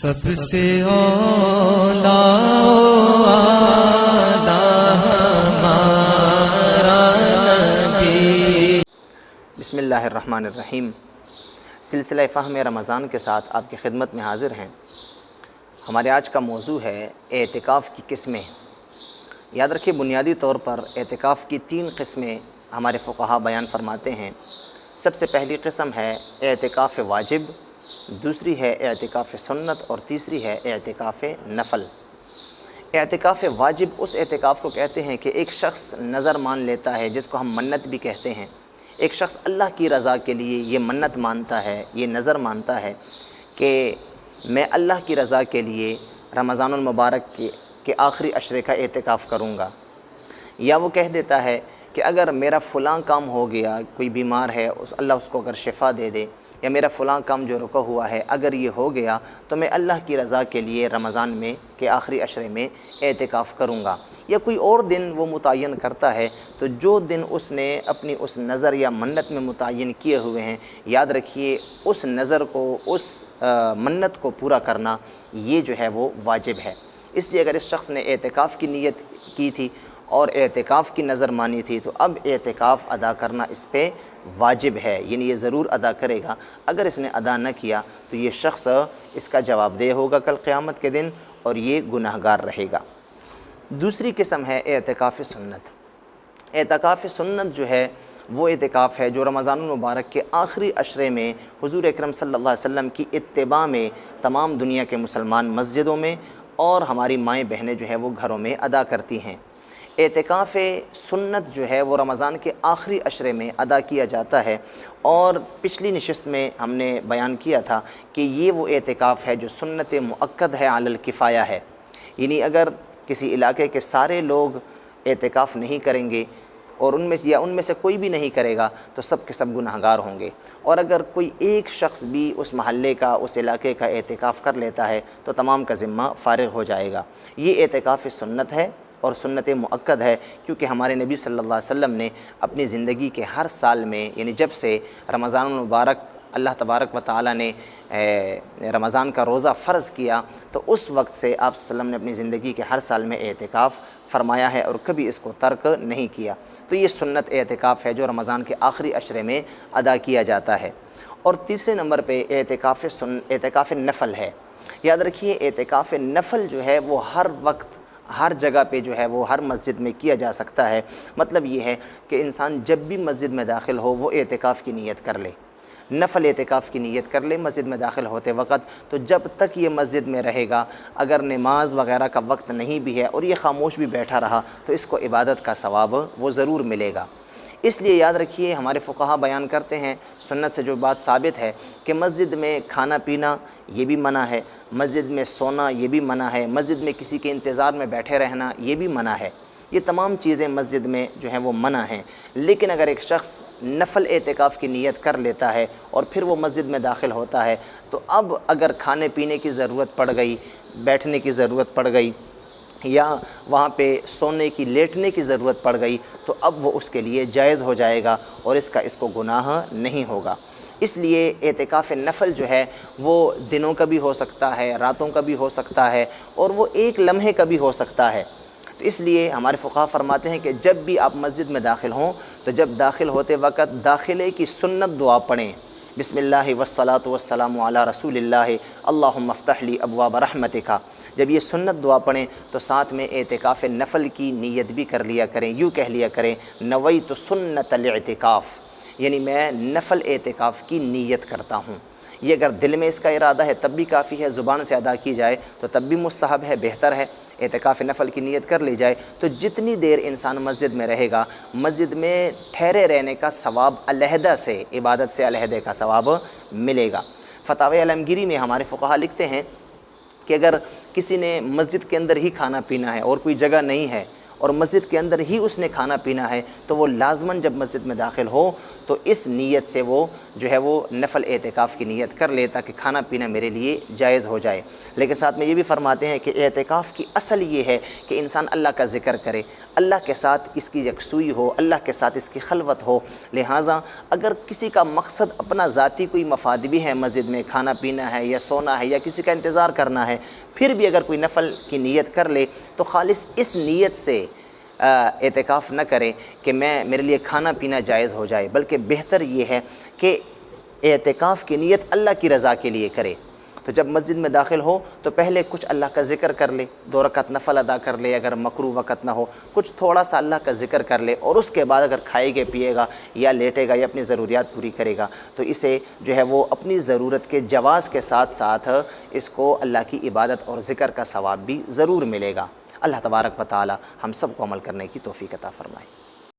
سب سے اولا ہمارا نبی۔ بسم اللہ الرحمن الرحیم۔ سلسلہ فہم رمضان کے ساتھ آپ کی خدمت میں حاضر ہیں۔ ہمارے آج کا موضوع ہے اعتکاف کی قسمیں۔ یاد رکھیے، بنیادی طور پر اعتکاف کی 3 قسمیں ہمارے فقہا بیان فرماتے ہیں۔ سب سے پہلی قسم ہے اعتکاف واجب، دوسری ہے اعتکاف سنت، اور تیسری ہے اعتکاف نفل۔ اعتکاف واجب اس اعتکاف کو کہتے ہیں کہ ایک شخص نظر مان لیتا ہے، جس کو ہم منت بھی کہتے ہیں۔ ایک شخص اللہ کی رضا کے لیے یہ منت مانتا ہے، یہ نظر مانتا ہے کہ میں اللہ کی رضا کے لیے رمضان المبارک کے آخری عشرے کا اعتکاف کروں گا، یا وہ کہہ دیتا ہے کہ اگر میرا فلاں کام ہو گیا، کوئی بیمار ہے، اللہ اس کو اگر شفا دے دے، یا میرا فلاں کام جو رکا ہوا ہے اگر یہ ہو گیا تو میں اللہ کی رضا کے لیے رمضان میں کے آخری عشرے میں اعتکاف کروں گا، یا کوئی اور دن وہ متعین کرتا ہے۔ تو جو دن اس نے اپنی اس نظر یا منت میں متعین کیے ہوئے ہیں، یاد رکھیے اس نظر کو، اس منت کو پورا کرنا یہ جو ہے وہ واجب ہے۔ اس لیے اگر اس شخص نے اعتکاف کی نیت کی تھی اور اعتکاف کی نظر مانی تھی، تو اب اعتکاف ادا کرنا اس پہ واجب ہے، یعنی یہ ضرور ادا کرے گا۔ اگر اس نے ادا نہ کیا تو یہ شخص اس کا جواب دہ ہوگا کل قیامت کے دن، اور یہ گناہگار رہے گا۔ دوسری قسم ہے اعتکاف سنت۔ اعتکاف سنت جو ہے وہ اعتکاف ہے جو رمضان المبارک کے آخری عشرے میں حضور اکرم صلی اللہ علیہ وسلم کی اتباع میں تمام دنیا کے مسلمان مسجدوں میں اور ہماری مائیں بہنیں جو ہے وہ گھروں میں ادا کرتی ہیں۔ اعتکاف سنت جو ہے وہ رمضان کے آخری عشرے میں ادا کیا جاتا ہے، اور پچھلی نشست میں ہم نے بیان کیا تھا کہ یہ وہ اعتکاف ہے جو سنت مؤکد ہے، علی الکفایہ ہے، یعنی اگر کسی علاقے کے سارے لوگ اعتکاف نہیں کریں گے اور ان میں سے کوئی بھی نہیں کرے گا تو سب کے سب گناہگار ہوں گے، اور اگر کوئی ایک شخص بھی اس محلے کا، اس علاقے کا اعتکاف کر لیتا ہے تو تمام کا ذمہ فارغ ہو جائے گا۔ یہ اعتکاف سنت ہے اور سنت مؤکد ہے، کیونکہ ہمارے نبی صلی اللہ علیہ وسلم نے اپنی زندگی کے ہر سال میں، یعنی جب سے رمضان المبارک اللہ تبارک و تعالیٰ نے رمضان کا روزہ فرض کیا، تو اس وقت سے آپ صلی اللہ علیہ وسلم نے اپنی زندگی کے ہر سال میں اعتکاف فرمایا ہے اور کبھی اس کو ترک نہیں کیا۔ تو یہ سنت اعتکاف ہے جو رمضان کے آخری عشرے میں ادا کیا جاتا ہے۔ اور تیسرے نمبر پہ اعتکاف نفل ہے۔ یاد رکھیے، اعتکاف نفل جو ہے وہ ہر وقت، ہر جگہ پہ جو ہے وہ ہر مسجد میں کیا جا سکتا ہے۔ مطلب یہ ہے کہ انسان جب بھی مسجد میں داخل ہو وہ اعتکاف کی نیت کر لے، نفل اعتکاف کی نیت کر لے مسجد میں داخل ہوتے وقت۔ تو جب تک یہ مسجد میں رہے گا، اگر نماز وغیرہ کا وقت نہیں بھی ہے اور یہ خاموش بھی بیٹھا رہا تو اس کو عبادت کا ثواب وہ ضرور ملے گا۔ اس لیے یاد رکھیے، ہمارے فقہا بیان کرتے ہیں، سنت سے جو بات ثابت ہے کہ مسجد میں کھانا پینا یہ بھی منع ہے، مسجد میں سونا یہ بھی منع ہے، مسجد میں کسی کے انتظار میں بیٹھے رہنا یہ بھی منع ہے۔ یہ تمام چیزیں مسجد میں جو ہیں وہ منع ہیں۔ لیکن اگر ایک شخص نفل اعتکاف کی نیت کر لیتا ہے اور پھر وہ مسجد میں داخل ہوتا ہے، تو اب اگر کھانے پینے کی ضرورت پڑ گئی، بیٹھنے کی ضرورت پڑ گئی، یا وہاں پہ سونے کی، لیٹنے کی ضرورت پڑ گئی، تو اب وہ اس کے لیے جائز ہو جائے گا اور اس کو گناہ نہیں ہوگا۔ اس لیے اعتکاف نفل جو ہے وہ دنوں کا بھی ہو سکتا ہے، راتوں کا بھی ہو سکتا ہے، اور وہ ایک لمحے کا بھی ہو سکتا ہے۔ تو اس لیے ہمارے فقہا فرماتے ہیں کہ جب بھی آپ مسجد میں داخل ہوں تو جب داخل ہوتے وقت داخلے کی سنت دعا پڑھیں، بسم اللہ والصلاۃ والسلام علی رسول اللہ اللہم افتح لی ابواب رحمتک۔ جب یہ سنت دعا پڑھیں تو ساتھ میں اعتکاف نفل کی نیت بھی کر لیا کریں، یوں کہہ لیا کریں نویت سنت الاعتکاف، یعنی میں نفل اعتکاف کی نیت کرتا ہوں۔ یہ اگر دل میں اس کا ارادہ ہے تب بھی کافی ہے، زبان سے ادا کی جائے تو تب بھی مستحب ہے، بہتر ہے۔ اعتکاف نفل کی نیت کر لی جائے تو جتنی دیر انسان مسجد میں رہے گا، مسجد میں ٹھہرے رہنے کا ثواب علیحدہ سے، عبادت سے علیحدہ کا ثواب ملے گا۔ فتاوی عالمگیری میں ہمارے فقہا لکھتے ہیں کہ اگر کسی نے مسجد کے اندر ہی کھانا پینا ہے اور کوئی جگہ نہیں ہے اور مسجد کے اندر ہی اس نے کھانا پینا ہے تو وہ لازماً جب مسجد میں داخل ہو تو اس نیت سے وہ جو ہے وہ نفل اعتکاف کی نیت کر لے تاکہ کھانا پینا میرے لیے جائز ہو جائے۔ لیکن ساتھ میں یہ بھی فرماتے ہیں کہ اعتکاف کی اصل یہ ہے کہ انسان اللہ کا ذکر کرے، اللہ کے ساتھ اس کی یکسوئی ہو، اللہ کے ساتھ اس کی خلوت ہو۔ لہٰذا اگر کسی کا مقصد اپنا ذاتی کوئی مفاد بھی ہے، مسجد میں کھانا پینا ہے یا سونا ہے یا کسی کا انتظار کرنا ہے، پھر بھی اگر کوئی نفل کی نیت کر لے تو خالص اس نیت سے اعتکاف نہ کرے کہ میرے لیے کھانا پینا جائز ہو جائے، بلکہ بہتر یہ ہے کہ اعتکاف کی نیت اللہ کی رضا کے لیے کرے۔ تو جب مسجد میں داخل ہو تو پہلے کچھ اللہ کا ذکر کر لے، 2 رکعت نفل ادا کر لے، اگر مکروہ وقت نہ ہو کچھ تھوڑا سا اللہ کا ذکر کر لے، اور اس کے بعد اگر کھائے گا پیے گا یا لیٹے گا یا اپنی ضروریات پوری کرے گا تو اسے جو ہے وہ اپنی ضرورت کے جواز کے ساتھ ساتھ اس کو اللہ کی عبادت اور ذکر کا ثواب بھی ضرور ملے گا۔ اللہ تبارک و تعالی ہم سب کو عمل کرنے کی توفیق عطا فرمائے۔